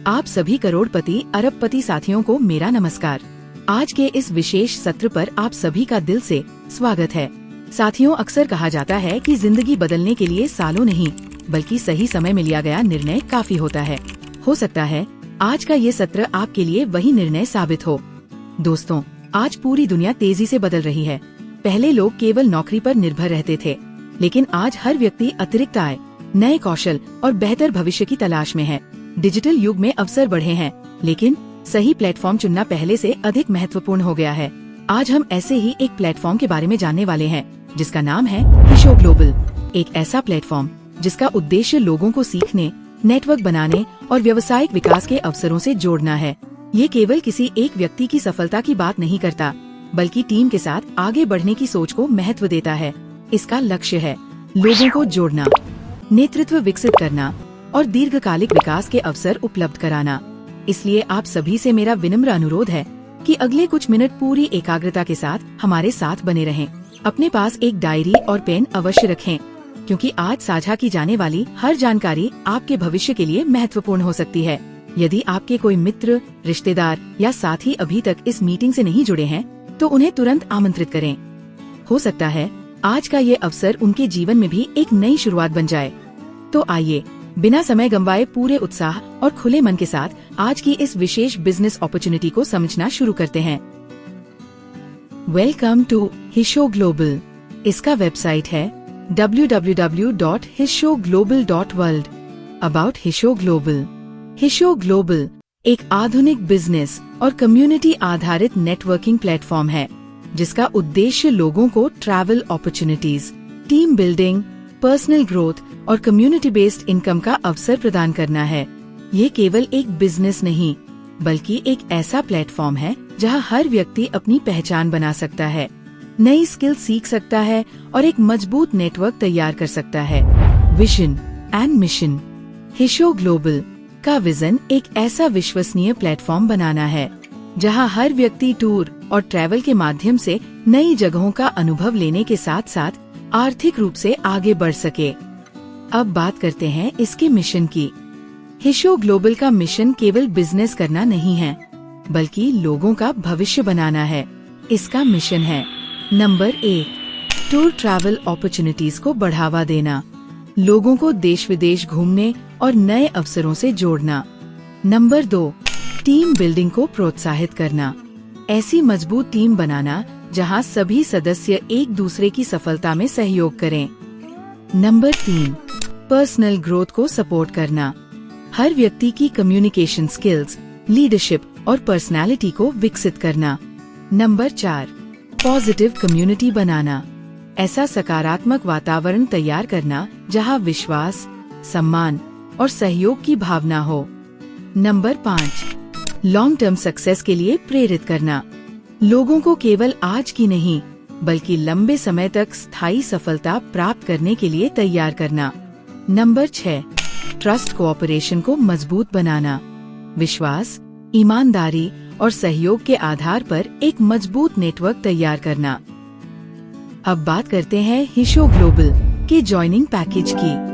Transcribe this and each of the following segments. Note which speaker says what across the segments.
Speaker 1: आप सभी करोड़पति अरबपति साथियों को मेरा नमस्कार। आज के इस विशेष सत्र पर आप सभी का दिल से स्वागत है। साथियों, अक्सर कहा जाता है कि जिंदगी बदलने के लिए सालों नहीं बल्कि सही समय में लिया गया निर्णय काफी होता है। हो सकता है आज का ये सत्र आपके लिए वही निर्णय साबित हो। दोस्तों, आज पूरी दुनिया तेजी से बदल रही है। पहले लोग केवल नौकरी पर निर्भर रहते थे, लेकिन आज हर व्यक्ति अतिरिक्त आय, नए कौशल और बेहतर भविष्य की तलाश में है। डिजिटल युग में अवसर बढ़े हैं, लेकिन सही प्लेटफॉर्म चुनना पहले से अधिक महत्वपूर्ण हो गया है। आज हम ऐसे ही एक प्लेटफॉर्म के बारे में जानने वाले हैं, जिसका नाम है हिशो ग्लोबल। एक ऐसा प्लेटफॉर्म जिसका उद्देश्य लोगों को सीखने, नेटवर्क बनाने और व्यावसायिक विकास के अवसरों से जोड़ना है। ये केवल किसी एक व्यक्ति की सफलता की बात नहीं करता, बल्कि टीम के साथ आगे बढ़ने की सोच को महत्व देता है। इसका लक्ष्य है लोगों को जोड़ना, नेतृत्व विकसित करना और दीर्घकालिक विकास के अवसर उपलब्ध कराना। इसलिए आप सभी से मेरा विनम्र अनुरोध है कि अगले कुछ मिनट पूरी एकाग्रता के साथ हमारे साथ बने रहें। अपने पास एक डायरी और पेन अवश्य रखें, क्योंकि आज साझा की जाने वाली हर जानकारी आपके भविष्य के लिए महत्वपूर्ण हो सकती है। यदि आपके कोई मित्र, रिश्तेदार या साथी अभी तक इस मीटिंग से नहीं जुड़े हैं, तो उन्हें तुरंत आमंत्रित करें। हो सकता है आज का ये अवसर उनके जीवन में भी एक नई शुरुआत बन जाए। तो आइए, बिना समय गंवाए पूरे उत्साह और खुले मन के साथ आज की इस विशेष बिजनेस अपॉर्चुनिटी को समझना शुरू करते हैं। Welcome to Hisho Global. इसका वेबसाइट है www.hishoglobal.world। About Hisho Global. Hisho Global एक आधुनिक बिजनेस और कम्युनिटी आधारित नेटवर्किंग प्लेटफॉर्म है, जिसका उद्देश्य लोगों को travel opportunities, team building, personal growth और कम्युनिटी बेस्ड इनकम का अवसर प्रदान करना है। ये केवल एक बिजनेस नहीं, बल्कि एक ऐसा प्लेटफॉर्म है जहां हर व्यक्ति अपनी पहचान बना सकता है, नई स्किल सीख सकता है और एक मजबूत नेटवर्क तैयार कर सकता है। Vision and mission. Hisho Global का विजन एक ऐसा विश्वसनीय प्लेटफॉर्म बनाना है जहां हर व्यक्ति टूर और ट्रैवल के माध्यम से नई जगहों का अनुभव लेने के साथ साथ आर्थिक रूप से आगे बढ़ सके। अब बात करते हैं इसके मिशन की। हिशो ग्लोबल का मिशन केवल बिजनेस करना नहीं है, बल्कि लोगों का भविष्य बनाना है। इसका मिशन है नंबर 1, टूर ट्रैवल अपॉर्चुनिटीज को बढ़ावा देना, लोगों को देश विदेश घूमने और नए अवसरों से जोड़ना। नंबर 2, टीम बिल्डिंग को प्रोत्साहित करना, ऐसी मजबूत टीम बनाना जहां सभी सदस्य एक दूसरे की सफलता में सहयोग करें। नंबर 3, पर्सनल ग्रोथ को सपोर्ट करना, हर व्यक्ति की कम्युनिकेशन स्किल्स, लीडरशिप और पर्सनालिटी को विकसित करना। नंबर 4, पॉजिटिव कम्युनिटी बनाना, ऐसा सकारात्मक वातावरण तैयार करना जहां विश्वास, सम्मान और सहयोग की भावना हो। नंबर 5, लॉन्ग टर्म सक्सेस के लिए प्रेरित करना, लोगों को केवल आज की नहीं बल्कि लंबे समय तक स्थायी सफलता प्राप्त करने के लिए तैयार करना। नंबर 6, ट्रस्ट कोऑपरेशन को मजबूत बनाना, विश्वास, ईमानदारी और सहयोग के आधार पर एक मजबूत नेटवर्क तैयार करना। अब बात करते हैं हिशो ग्लोबल के ज्वाइनिंग पैकेज की।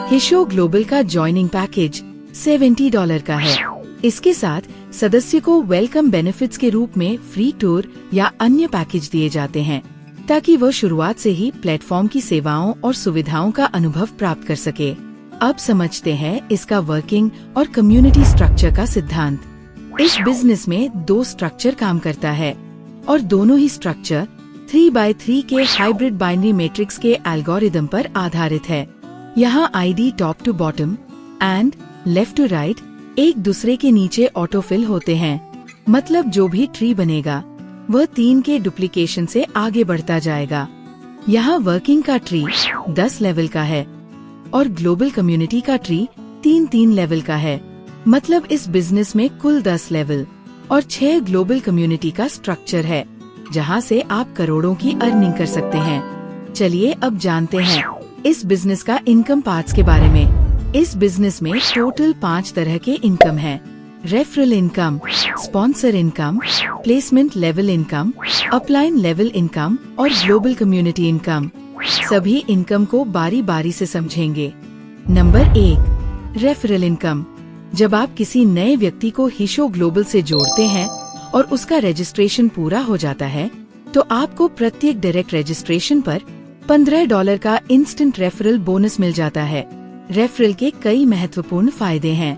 Speaker 1: हिशो ग्लोबल का ज्वाइनिंग पैकेज $70 का है। इसके साथ सदस्य को वेलकम बेनिफिट्स के रूप में फ्री टूर या अन्य पैकेज दिए जाते हैं, ताकि वह शुरुआत से ही प्लेटफॉर्म की सेवाओं और सुविधाओं का अनुभव प्राप्त कर सके। अब समझते हैं इसका वर्किंग और कम्युनिटी स्ट्रक्चर का सिद्धांत। इस बिजनेस में 2 स्ट्रक्चर काम करता है और दोनों ही स्ट्रक्चर 3x3 के हाइब्रिड बाइनरी मैट्रिक्स के एल्गोरिदम पर आधारित है। यहाँ ID top to bottom and left to right एक दूसरे के नीचे ऑटोफिल होते हैं। मतलब जो भी ट्री बनेगा वह 3 के डुप्लीकेशन से आगे बढ़ता जाएगा। यहाँ वर्किंग का ट्री 10 लेवल का है और ग्लोबल कम्युनिटी का ट्री 3 लेवल का है। मतलब इस बिजनेस में कुल 10 लेवल और 6 ग्लोबल कम्युनिटी का स्ट्रक्चर है, जहाँ से आप करोड़ों की अर्निंग कर सकते हैं। चलिए अब जानते हैं इस बिजनेस का इनकम पार्ट्स के बारे में। इस बिजनेस में टोटल 5 तरह के इनकम हैं: referral income, sponsor income, placement level income, upline level income और ग्लोबल कम्युनिटी इनकम। सभी इनकम को बारी बारी से समझेंगे। Number 1, referral income. जब आप किसी नए व्यक्ति को हिशो ग्लोबल से जोड़ते हैं और उसका रजिस्ट्रेशन पूरा हो जाता है, तो आपको प्रत्येक डायरेक्ट रजिस्ट्रेशन पर $15 का इंस्टेंट रेफरल बोनस मिल जाता है। रेफरल के कई महत्वपूर्ण फायदे हैं।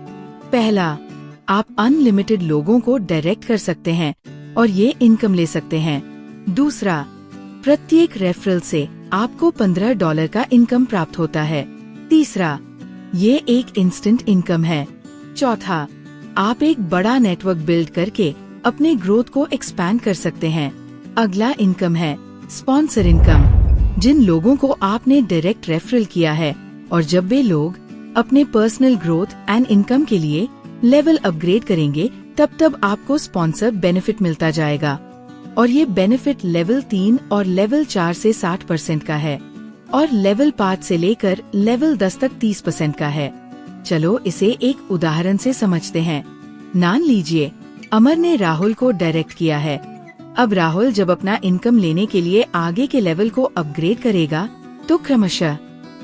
Speaker 1: पहला, आप अनलिमिटेड लोगों को डायरेक्ट कर सकते हैं और ये इनकम ले सकते हैं। दूसरा, प्रत्येक रेफरल से आपको $15 का इनकम प्राप्त होता है। तीसरा, ये एक इंस्टेंट इनकम है। चौथा, आप एक बड़ा नेटवर्क बिल्ड करके अपने ग्रोथ को एक्सपैंड कर सकते हैं। अगला इनकम है स्पॉन्सर इनकम। जिन लोगों को आपने डायरेक्ट रेफरल किया है और जब वे लोग अपने पर्सनल ग्रोथ एंड इनकम के लिए लेवल अपग्रेड करेंगे, तब आपको स्पॉन्सर बेनिफिट मिलता जाएगा और ये बेनिफिट लेवल 3 और लेवल 4 से 60% का है और लेवल 5 से लेकर लेवल 10 तक 30% का है। चलो इसे एक उदाहरण से समझते हैं। मान लीजिए अमर ने राहुल को डायरेक्ट किया है। अब राहुल जब अपना इनकम लेने के लिए आगे के लेवल को अपग्रेड करेगा, तो क्रमशः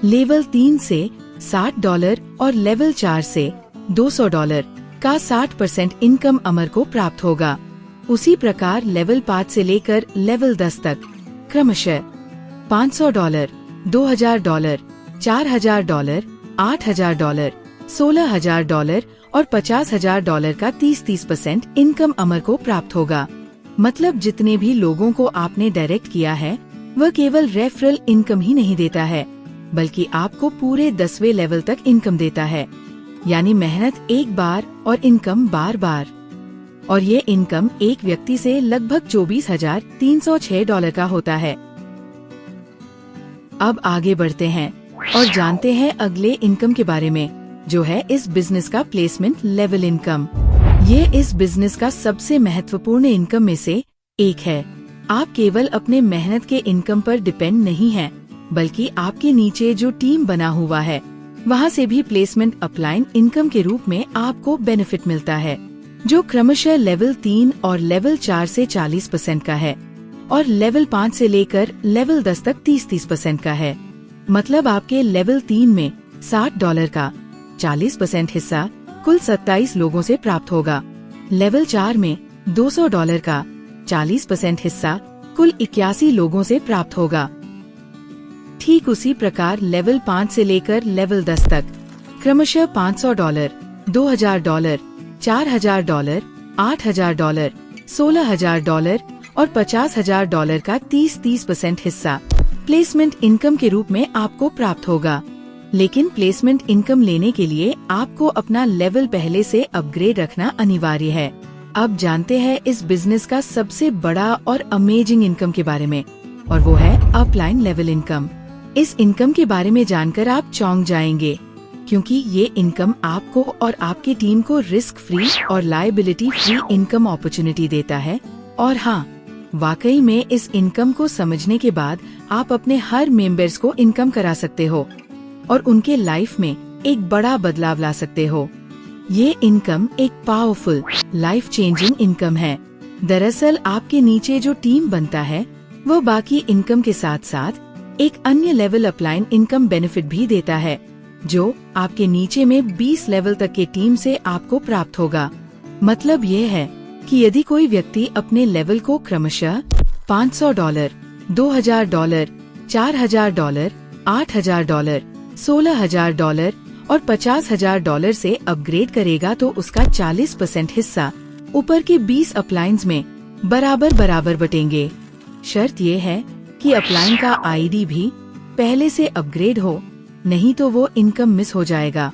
Speaker 1: लेवल 3 से $60 और लेवल 4 से $200 का 60% इनकम अमर को प्राप्त होगा। उसी प्रकार लेवल 5 से लेकर लेवल 10 तक क्रमशः $500, $2000, $4000, $8000, $16000 और $50000 का 30% इनकम अमर को प्राप्त होगा। मतलब जितने भी लोगों को आपने डायरेक्ट किया है, वह केवल रेफरल इनकम ही नहीं देता है, बल्कि आपको पूरे 10वें लेवल तक इनकम देता है। यानी मेहनत एक बार और इनकम बार बार। और ये इनकम एक व्यक्ति से लगभग $24,306 का होता है। अब आगे बढ़ते हैं और जानते हैं अगले इनकम के बारे में, जो है इस बिजनेस का प्लेसमेंट लेवल इनकम। ये इस बिजनेस का सबसे महत्वपूर्ण इनकम में से एक है। आप केवल अपने मेहनत के इनकम पर डिपेंड नहीं हैं, बल्कि आपके नीचे जो टीम बना हुआ है, वहाँ से भी प्लेसमेंट अपलाइन इनकम के रूप में आपको बेनिफिट मिलता है, जो क्रमशः लेवल 3 और लेवल 4 से 40% का है और लेवल 5 से लेकर लेवल 10 तक 30% का है। मतलब आपके लेवल 3 में $60 का 40% हिस्सा कुल 27 लोगों से प्राप्त होगा। लेवल 4 में $200 का 40% हिस्सा कुल 81 लोगों से प्राप्त होगा। ठीक उसी प्रकार लेवल 5 से लेकर लेवल 10 तक क्रमशः $500, $2000, $4000, $8000, $16000 और $50000 का 30% हिस्सा प्लेसमेंट इनकम के रूप में आपको प्राप्त होगा। लेकिन प्लेसमेंट इनकम लेने के लिए आपको अपना लेवल पहले से अपग्रेड रखना अनिवार्य है। अब जानते हैं इस बिजनेस का सबसे बड़ा और अमेजिंग इनकम के बारे में, और वो है अपलाइन लेवल इनकम। इस इनकम के बारे में जानकर आप चौंक जाएंगे, क्योंकि ये इनकम आपको और आपकी टीम को रिस्क फ्री और लायबिलिटी फ्री इनकम अपॉर्चुनिटी देता है। और हाँ, वाकई में इस इनकम को समझने के बाद आप अपने हर मेंबर्स को इनकम करा सकते हो और उनके लाइफ में एक बड़ा बदलाव ला सकते हो। ये इनकम एक पावरफुल लाइफ चेंजिंग इनकम है। दरअसल आपके नीचे जो टीम बनता है, वो बाकी इनकम के साथ साथ एक अन्य लेवल अपलाइन इनकम बेनिफिट भी देता है, जो आपके नीचे में 20 लेवल तक के टीम से आपको प्राप्त होगा। मतलब ये है कि यदि कोई व्यक्ति अपने लेवल को क्रमशः $500, $2000, $4000, $8000, $16000 और $50000 से अपग्रेड करेगा, तो उसका 40% हिस्सा ऊपर के 20 अपलाइंस में बराबर बटेंगे। शर्त ये है कि अपलाइन का आईडी भी पहले से अपग्रेड हो, नहीं तो वो इनकम मिस हो जाएगा।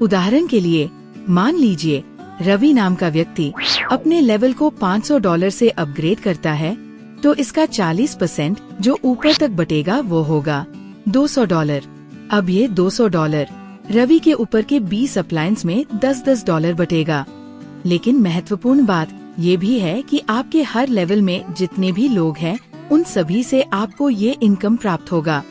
Speaker 1: उदाहरण के लिए मान लीजिए रवि नाम का व्यक्ति अपने लेवल को $500 से अपग्रेड करता है, तो इसका 40% जो ऊपर तक बटेगा वो होगा $200। अब ये $200 रवि के ऊपर के 20 अपलायंस में $10 बटेगा। लेकिन महत्वपूर्ण बात ये भी है कि आपके हर लेवल में जितने भी लोग हैं, उन सभी से आपको ये इनकम प्राप्त होगा।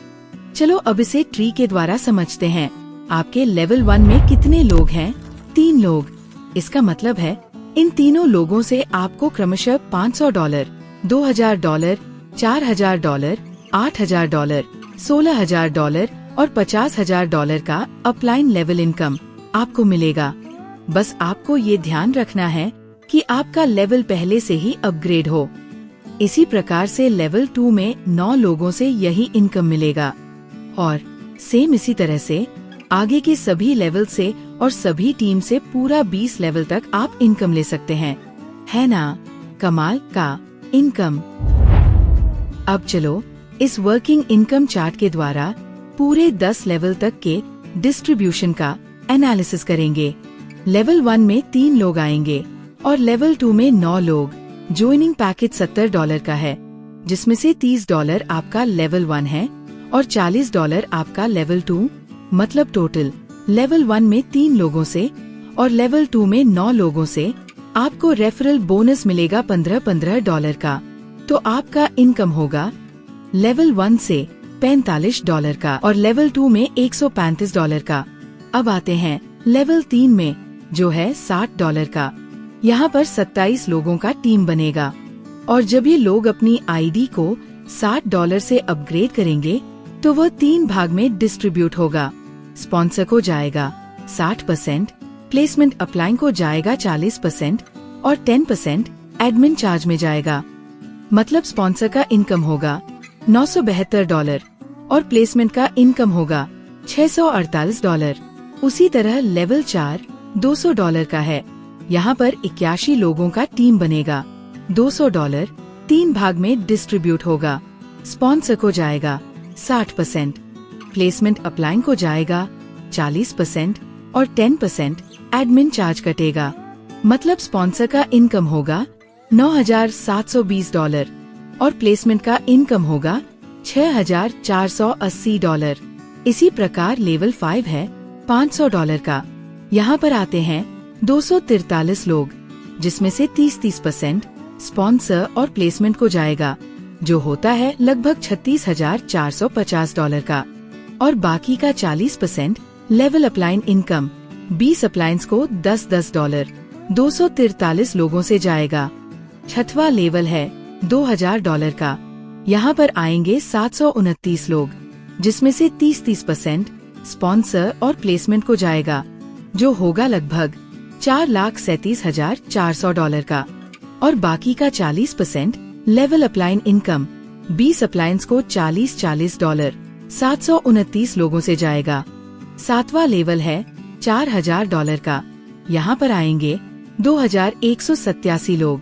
Speaker 1: चलो अब इसे ट्री के द्वारा समझते हैं। आपके लेवल 1 में कितने लोग हैं? 3 लोग। इसका मतलब है इन तीनों लोगों से आपको क्रमशः $500, $2000, $4000, $8000, $16000 और $50000 का अपलाइन लेवल इनकम आपको मिलेगा। बस आपको ये ध्यान रखना है कि आपका लेवल पहले से ही अपग्रेड हो। इसी प्रकार से लेवल 2 में 9 लोगों से यही इनकम मिलेगा और सेम इसी तरह से आगे के सभी लेवल से और सभी टीम से पूरा 20 लेवल तक आप इनकम ले सकते हैं। है ना कमाल का इनकम। अब चलो इस वर्किंग इनकम चार्ट के द्वारा पूरे 10 लेवल तक के डिस्ट्रीब्यूशन का एनालिसिस करेंगे। लेवल 1 में 3 लोग आएंगे और लेवल 2 में 9 लोग। ज्वाइनिंग पैकेज $70 का है, जिसमें से $30 आपका लेवल 1 है और $40 आपका लेवल 2, मतलब टोटल लेवल 1 में 3 लोगों से और लेवल 2 में 9 लोगों से आपको रेफरल बोनस मिलेगा $15 का। तो आपका इनकम होगा लेवल 1 से $45 का और लेवल 2 में $135 का। अब आते हैं लेवल 3 में, जो है $60 का। यहाँ पर 27 लोगों का टीम बनेगा और जब ये लोग अपनी आईडी को $60 से अपग्रेड करेंगे तो वह 3 भाग में डिस्ट्रीब्यूट होगा। स्पॉन्सर को जाएगा 60%, प्लेसमेंट अपलाइन को जाएगा 40% और 10% एडमिन चार्ज में जाएगा। मतलब स्पॉन्सर का इनकम होगा $972 और प्लेसमेंट का इनकम होगा $648। उसी तरह लेवल 4 $200 का है। यहाँ पर 81 लोगों का टीम बनेगा। $200 3 भाग में डिस्ट्रीब्यूट होगा। स्पॉन्सर को जाएगा 60%, प्लेसमेंट अपलाइन को जाएगा 40% और 10% एडमिन चार्ज कटेगा। मतलब स्पॉन्सर का इनकम होगा $9,720 और प्लेसमेंट का इनकम होगा $6,480। इसी प्रकार लेवल 5 है $500 का। यहाँ पर आते हैं 243 लोग, जिसमें से 30% स्पॉन्सर और प्लेसमेंट को जाएगा, जो होता है लगभग $36,450 का, और बाकी का 40% लेवल अपलाइन इनकम 20 अप्लायंस को $10 243 लोगों से जाएगा। छठवां लेवल है $2000 का। यहाँ पर आएंगे 729 लोग, जिसमें से 30% स्पॉन्सर और प्लेसमेंट को जाएगा, जो होगा लगभग $4,37,400 का, और बाकी का 40% लेवल अपलाइन इनकम 20 अप्लायंस को $40 729 लोगों से जाएगा। सातवां लेवल है $4000 का। यहाँ पर आएंगे 2187 लोग,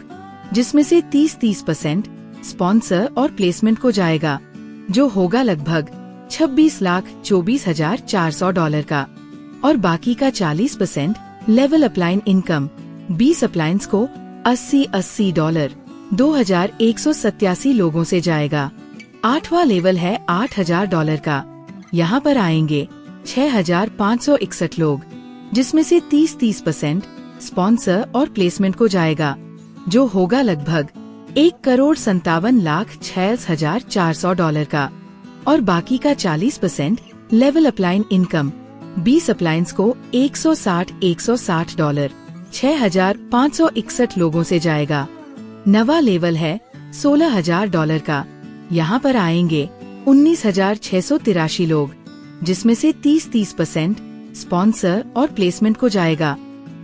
Speaker 1: जिसमें से 30% स्पॉन्सर और प्लेसमेंट को जाएगा, जो होगा लगभग $26,24,400 का, और बाकी का 40% लेवल अपलाइन इनकम 20 अप्लायंस को $80 2187 लोगों से जाएगा। आठवां लेवल है $8000 का। यहाँ पर आएंगे 6561 लोग, जिसमें से 30% स्पॉन्सर और प्लेसमेंट को जाएगा, जो होगा लगभग $1,57,46,400 का, और बाकी का 40% लेवल अपलाइन इनकम 20 अप्लायंस को $160 6561 लोगों से जाएगा। नवा लेवल है $16,000 का। यहाँ पर आएंगे 19,683 लोग, जिसमें से 30% स्पॉन्सर और प्लेसमेंट को जाएगा,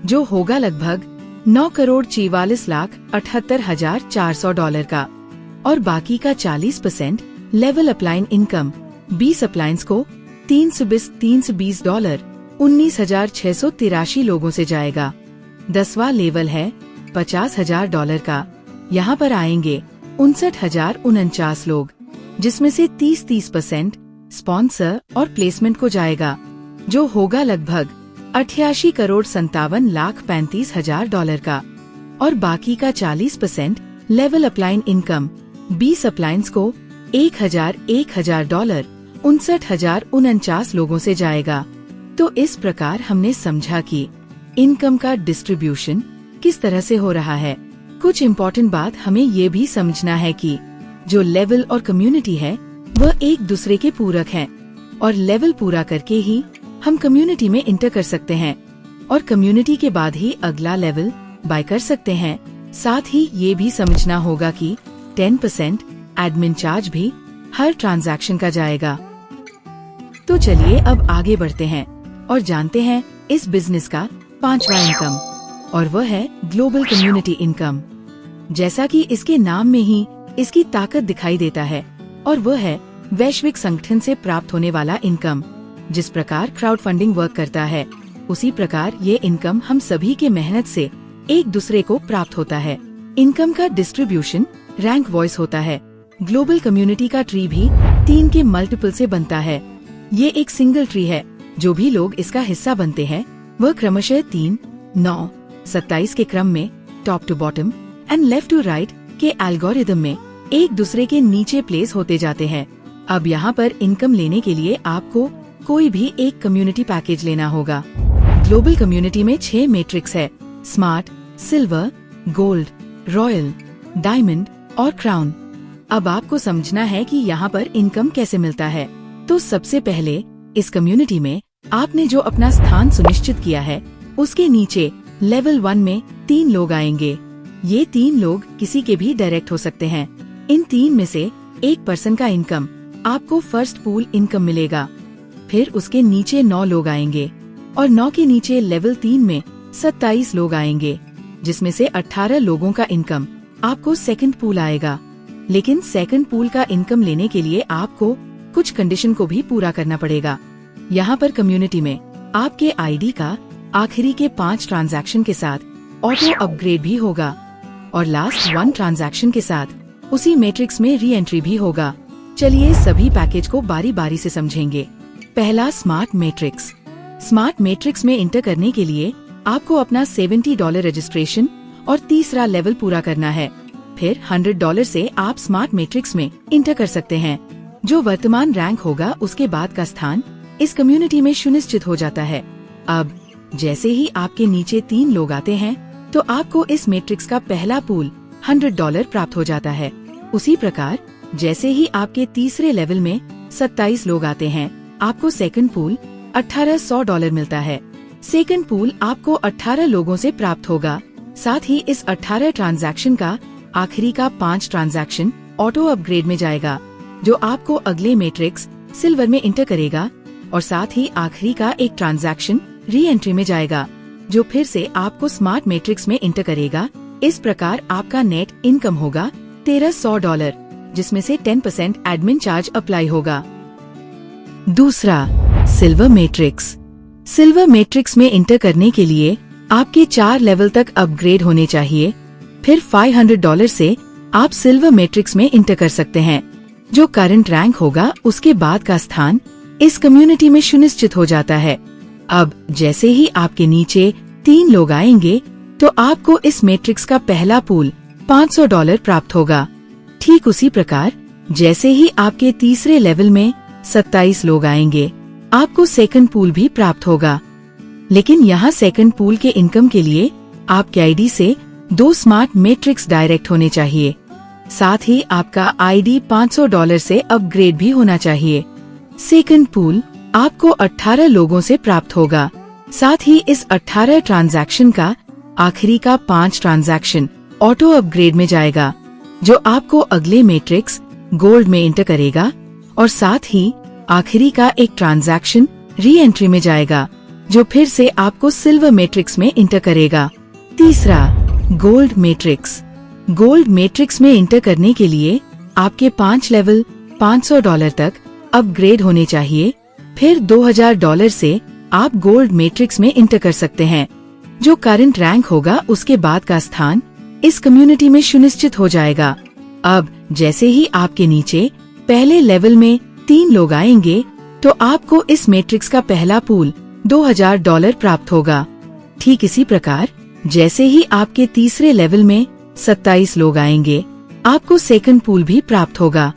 Speaker 1: जो होगा लगभग $9,44,78,400 का, और बाकी का 40% लेवल अपलाइन इनकम 20 अप्लायंस को $320 19,683 लोगों से जाएगा। 10वां लेवल है $50,000 का। यहाँ पर आएंगे 59,049 लोग, जिसमें से 30% स्पॉन्सर और प्लेसमेंट को जाएगा, जो होगा लगभग $88,57,35,000 का, और बाकी का 40% लेवल अपलाइन इनकम 20 अप्लायंस को $1,000 59,049 लोगों से जाएगा। तो इस प्रकार हमने समझा कि इनकम का डिस्ट्रीब्यूशन किस तरह से हो रहा है। कुछ इम्पोर्टेंट बात हमें ये भी समझना है कि जो लेवल और कम्युनिटी है वह एक दूसरे के पूरक हैं, और लेवल पूरा करके ही हम कम्युनिटी में इंटर कर सकते हैं, और कम्युनिटी के बाद ही अगला लेवल बाय कर सकते हैं। साथ ही ये भी समझना होगा कि 10% एडमिन चार्ज भी हर ट्रांजैक्शन का जाएगा। तो चलिए अब आगे बढ़ते हैं और जानते हैं इस बिजनेस का पांचवा इनकम, और वह है ग्लोबल कम्युनिटी इनकम। जैसा कि इसके नाम में ही इसकी ताकत दिखाई देता है, और वह है वैश्विक संगठन से प्राप्त होने वाला इनकम। जिस प्रकार क्राउड फंडिंग वर्क करता है, उसी प्रकार ये इनकम हम सभी के मेहनत से एक दूसरे को प्राप्त होता है। इनकम का डिस्ट्रीब्यूशन रैंक वॉइस होता है। ग्लोबल कम्युनिटी का ट्री भी 3 के मल्टीपल से बनता है। ये एक सिंगल ट्री है। जो भी लोग इसका हिस्सा बनते हैं वह क्रमशः 3, 9, 27 के क्रम में top to bottom and left to right के एल्गोरिदम में एक दूसरे के नीचे प्लेस होते जाते हैं। अब यहाँ पर इनकम लेने के लिए आपको कोई भी एक कम्युनिटी पैकेज लेना होगा। ग्लोबल कम्युनिटी में 6 मैट्रिक्स है: smart, silver, gold, royal, diamond और क्राउन। अब आपको समझना है कि यहाँ पर इनकम कैसे मिलता है। तो सबसे पहले इस कम्युनिटी में आपने जो अपना स्थान सुनिश्चित किया है, उसके नीचे लेवल 1 में 3 लोग आएंगे। ये 3 लोग किसी के भी डायरेक्ट हो सकते हैं। इन 3 में से एक पर्सन का इनकम आपको फर्स्ट पूल इनकम मिलेगा। फिर उसके नीचे 9 लोग आएंगे और 9 के नीचे लेवल 3 में 27 लोग आएंगे, जिसमें से 18 लोगों का इनकम आपको सेकंड पूल आएगा। लेकिन सेकंड पूल का इनकम लेने के लिए आपको कुछ कंडीशन को भी पूरा करना पड़ेगा। यहाँ पर कम्युनिटी में आपके आईडी का आखिरी के 5 ट्रांजैक्शन के साथ ऑटो अपग्रेड भी होगा और लास्ट 1 ट्रांजैक्शन के साथ उसी मैट्रिक्स में री एंट्री भी होगा। चलिए सभी पैकेज को बारी बारी से समझेंगे। पहला, स्मार्ट मैट्रिक्स। स्मार्ट मैट्रिक्स में इंटर करने के लिए आपको अपना $70 रजिस्ट्रेशन और तीसरा लेवल पूरा करना है। फिर $100 से आप स्मार्ट मैट्रिक्स में इंटर कर सकते हैं। जो वर्तमान रैंक होगा उसके बाद का स्थान इस कम्युनिटी में सुनिश्चित हो जाता है। अब जैसे ही आपके नीचे 3 लोग आते हैं तो आपको इस मैट्रिक्स का पहला पूल $100 प्राप्त हो जाता है। उसी प्रकार जैसे ही आपके तीसरे लेवल में 27 लोग आते हैं, आपको सेकंड पूल $1800 मिलता है। सेकंड पूल आपको 18 लोगों से प्राप्त होगा। साथ ही इस 18 ट्रांजैक्शन का आखिरी का 5 ट्रांजैक्शन ऑटो अपग्रेड में जाएगा, जो आपको अगले मैट्रिक्स सिल्वर में इंटर करेगा और साथ ही आखिरी का एक ट्रांजैक्शन री एंट्री में जाएगा, जो फिर से आपको स्मार्ट मैट्रिक्स में इंटर करेगा। इस प्रकार आपका नेट इनकम होगा $1300, जिसमें से 10% एडमिन चार्ज अप्लाई होगा। दूसरा, सिल्वर मैट्रिक्स। सिल्वर मैट्रिक्स में इंटर करने के लिए आपके 4 लेवल तक अपग्रेड होने चाहिए। फिर $500 से आप सिल्वर मैट्रिक्स में इंटर कर सकते हैं। जो करंट रैंक होगा उसके बाद का स्थान इस कम्युनिटी में सुनिश्चित हो जाता है। अब जैसे ही आपके नीचे 3 लोग आएंगे तो आपको इस मैट्रिक्स का पहला पूल $500 प्राप्त होगा। ठीक उसी प्रकार जैसे ही आपके तीसरे लेवल में 27 लोग आएंगे, आपको सेकंड पूल भी प्राप्त होगा। लेकिन यहाँ सेकंड पूल के इनकम के लिए आपके आईडी से 2 स्मार्ट मैट्रिक्स डायरेक्ट होने चाहिए। साथ ही आपका आईडी $500 से अपग्रेड भी होना चाहिए। सेकंड पूल आपको 18 लोगों से प्राप्त होगा। साथ ही इस 18 ट्रांजैक्शन का आखिरी का 5 ट्रांजैक्शन ऑटो अपग्रेड में जाएगा, जो आपको अगले मैट्रिक्स गोल्ड में इंटर करेगा और साथ ही आखिरी का एक ट्रांजैक्शन री एंट्री में जाएगा, जो फिर से आपको सिल्वर मैट्रिक्स में इंटर करेगा। तीसरा, गोल्ड मैट्रिक्स। गोल्ड मैट्रिक्स में इंटर करने के लिए आपके 5 लेवल $500 तक अपग्रेड होने चाहिए। फिर $2000 से आप गोल्ड मैट्रिक्स में इंटर कर सकते हैं। जो करंट रैंक होगा उसके बाद का स्थान इस कम्युनिटी में सुनिश्चित हो जाएगा। अब जैसे ही आपके नीचे पहले लेवल में 3 लोग आएंगे तो आपको इस मैट्रिक्स का पहला पूल $2000 प्राप्त होगा। ठीक इसी प्रकार जैसे ही आपके तीसरे लेवल में 27 लोग आएंगे, आपको सेकंड पूल भी प्राप्त होगा।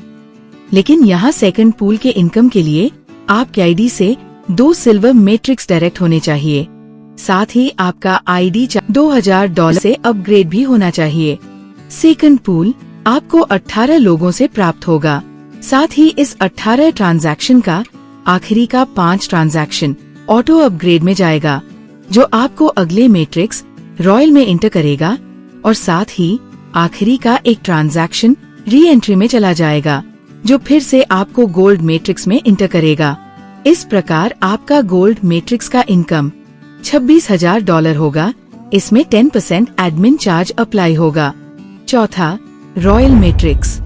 Speaker 1: लेकिन यहाँ सेकंड पूल के इनकम के लिए आपके आईडी से 2 सिल्वर मैट्रिक्स डायरेक्ट होने चाहिए। साथ ही आपका आईडी $2000 से अपग्रेड भी होना चाहिए। सेकंड पूल आपको 18 लोगों से प्राप्त होगा। साथ ही इस 18 ट्रांजैक्शन का आखिरी का 5 ट्रांजैक्शन ऑटो अपग्रेड में जाएगा, जो आपको अगले मैट्रिक्स रॉयल में इंटर करेगा और साथ ही आखिरी का एक ट्रांजैक्शन री एंट्री में चला जाएगा, जो फिर से आपको गोल्ड मैट्रिक्स में इंटर करेगा। इस प्रकार आपका गोल्ड मैट्रिक्स का इनकम $26,000 होगा। इसमें 10% एडमिन चार्ज अप्लाई होगा। चौथा, रॉयल मैट्रिक्स।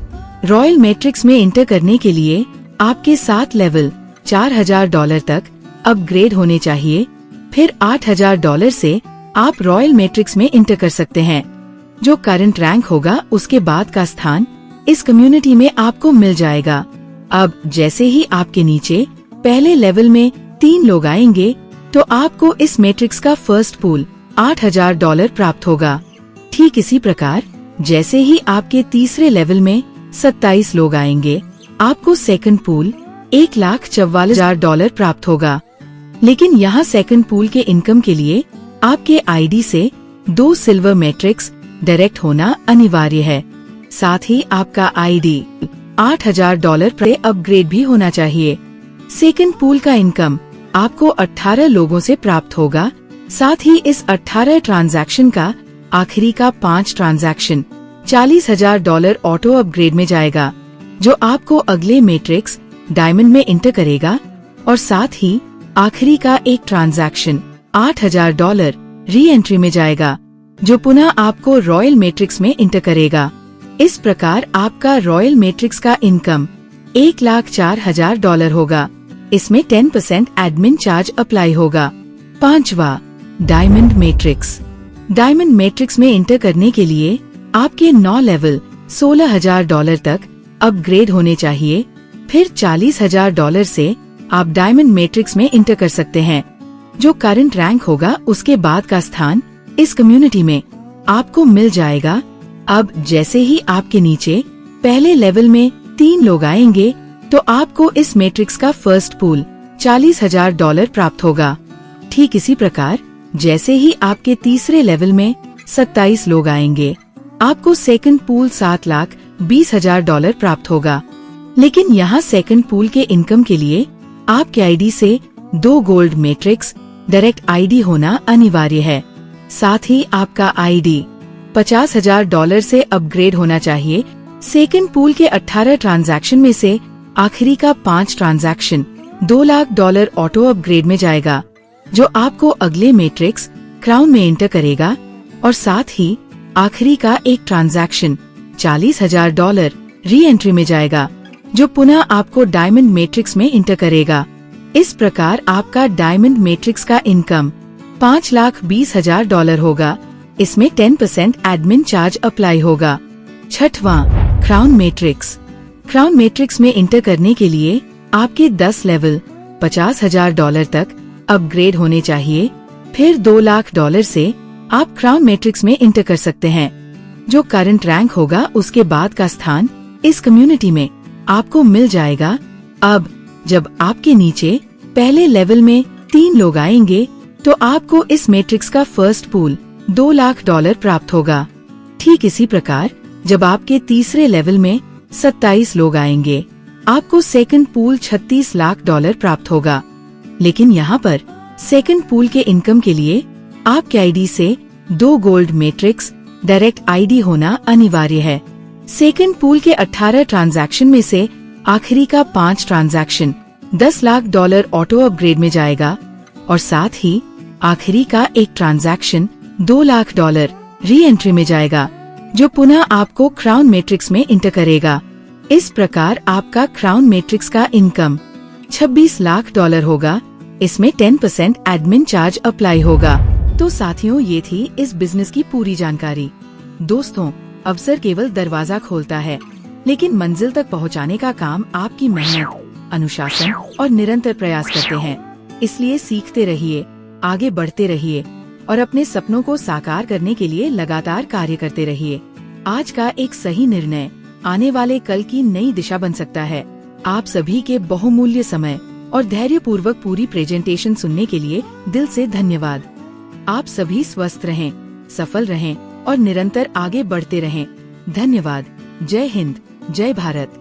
Speaker 1: रॉयल मैट्रिक्स में इंटर करने के लिए आपके 7 लेवल $4,000 तक अपग्रेड होने चाहिए। फिर $8,000 से आप रॉयल मैट्रिक्स में इंटर कर सकते हैं। जो करंट रैंक होगा उसके बाद का स्थान इस कम्युनिटी में आपको मिल जाएगा। अब जैसे ही आपके नीचे पहले लेवल में 3 लोग आएंगे तो आपको इस मैट्रिक्स का फर्स्ट पूल $8,000 प्राप्त होगा। ठीक इसी प्रकार जैसे ही आपके तीसरे लेवल में 27 लोग आएंगे, आपको सेकंड पूल $1,44,000 प्राप्त होगा। लेकिन यहाँ सेकंड पूल के इनकम के लिए आपके आईडी से 2 सिल्वर मैट्रिक्स डायरेक्ट होना अनिवार्य है। साथ ही आपका आईडी $8,000 पर अपग्रेड भी होना चाहिए। सेकंड पूल का इनकम आपको 18 लोगों से प्राप्त होगा। साथ ही इस 18 ट्रांजैक्शन का आखिरी का 5 ट्रांजैक्शन $40,000 ऑटो अपग्रेड में जाएगा, जो आपको अगले मैट्रिक्स डायमंड में इंटर करेगा। और साथ ही आखिरी का एक ट्रांजैक्शन $8,000 री एंट्री में जाएगा, जो पुनः आपको रॉयल मैट्रिक्स में इंटर करेगा। इस प्रकार आपका रॉयल मैट्रिक्स का इनकम $1,04,000 होगा। इसमें 10% एडमिन चार्ज अप्लाई होगा। पांचवा, डायमंड मैट्रिक्स। डायमंड मैट्रिक्स में इंटर करने के लिए आपके 9 लेवल $16,000 तक अपग्रेड होने चाहिए। फिर $40,000 से आप डायमंड मैट्रिक्स में इंटर कर सकते हैं। जो करंट रैंक होगा उसके बाद का स्थान इस कम्युनिटी में आपको मिल जाएगा। अब जैसे ही आपके नीचे पहले लेवल में 3 लोग आएंगे तो आपको इस मैट्रिक्स का फर्स्ट पूल $40,000 प्राप्त होगा। ठीक इसी प्रकार जैसे ही आपके तीसरे लेवल में 27 लोग आएंगे, आपको सेकंड पूल $7,20,000 प्राप्त होगा। लेकिन यहाँ सेकंड पूल के इनकम के लिए आपके आईडी से 2 गोल्ड मैट्रिक्स डायरेक्ट आईडी होना अनिवार्य है। साथ ही आपका आईडी $50,000 से अपग्रेड होना चाहिए। सेकंड पूल के 18 ट्रांजैक्शन में से आखिरी का 5 ट्रांजैक्शन $2,00,000 ऑटो अपग्रेड में जाएगा, जो आपको अगले मैट्रिक्स क्राउन में इंटर करेगा। और साथ ही आखिरी का एक ट्रांजैक्शन $40,000 री एंट्री में जाएगा, जो पुनः आपको डायमंड मैट्रिक्स में इंटर करेगा। इस प्रकार आपका डायमंड मैट्रिक्स का इनकम $5,20,000 होगा। इसमें 10% एडमिन चार्ज अप्लाई होगा। छठवां, क्राउन मैट्रिक्स। क्राउन मैट्रिक्स में इंटर करने के लिए आपके 10 लेवल $50,000 तक अपग्रेड होने चाहिए। फिर $2,00,000 से आप क्राउन मैट्रिक्स में इंटर कर सकते हैं। जो करंट रैंक होगा उसके बाद का स्थान इस कम्युनिटी में आपको मिल जाएगा। अब जब आपके नीचे पहले लेवल में 3 लोग आएंगे तो आपको इस मैट्रिक्स का फर्स्ट पूल $2,00,000 प्राप्त होगा। ठीक इसी प्रकार जब आपके तीसरे लेवल में 27 लोग आएंगे, आपको सेकंड पूल $36,00,000 प्राप्त होगा। लेकिन यहाँ पर सेकंड पूल के इनकम के लिए आपके आईडी से 2 गोल्ड मैट्रिक्स डायरेक्ट आईडी होना अनिवार्य है। सेकंड पूल के 18 ट्रांजैक्शन में से आखिरी का 5 ट्रांजैक्शन $10,00,000 ऑटो अपग्रेड में जाएगा। और साथ ही आखिरी का एक ट्रांजैक्शन $2,00,000 री एंट्री में जाएगा, जो पुनः आपको क्राउन मैट्रिक्स में इंटर करेगा। इस प्रकार आपका क्राउन मैट्रिक्स का इनकम $26,00,000 होगा। इसमें 10% एडमिन चार्ज अप्लाई होगा। तो साथियों, ये थी इस बिजनेस की पूरी जानकारी। दोस्तों, अवसर केवल दरवाजा खोलता है, लेकिन मंजिल तक पहुंचाने का काम आपकी मेहनत, अनुशासन और निरंतर प्रयास करते हैं। इसलिए सीखते रहिए, आगे बढ़ते रहिए और अपने सपनों को साकार करने के लिए लगातार कार्य करते रहिए। आज का एक सही निर्णय आने वाले कल की नई दिशा बन सकता है। आप सभी के बहुमूल्य समय और धैर्यपूर्वक पूरी प्रेजेंटेशन सुनने के लिए दिल से धन्यवाद। आप सभी स्वस्थ रहें, सफल रहें और निरंतर आगे बढ़ते रहें। धन्यवाद। जय हिंद, जय भारत।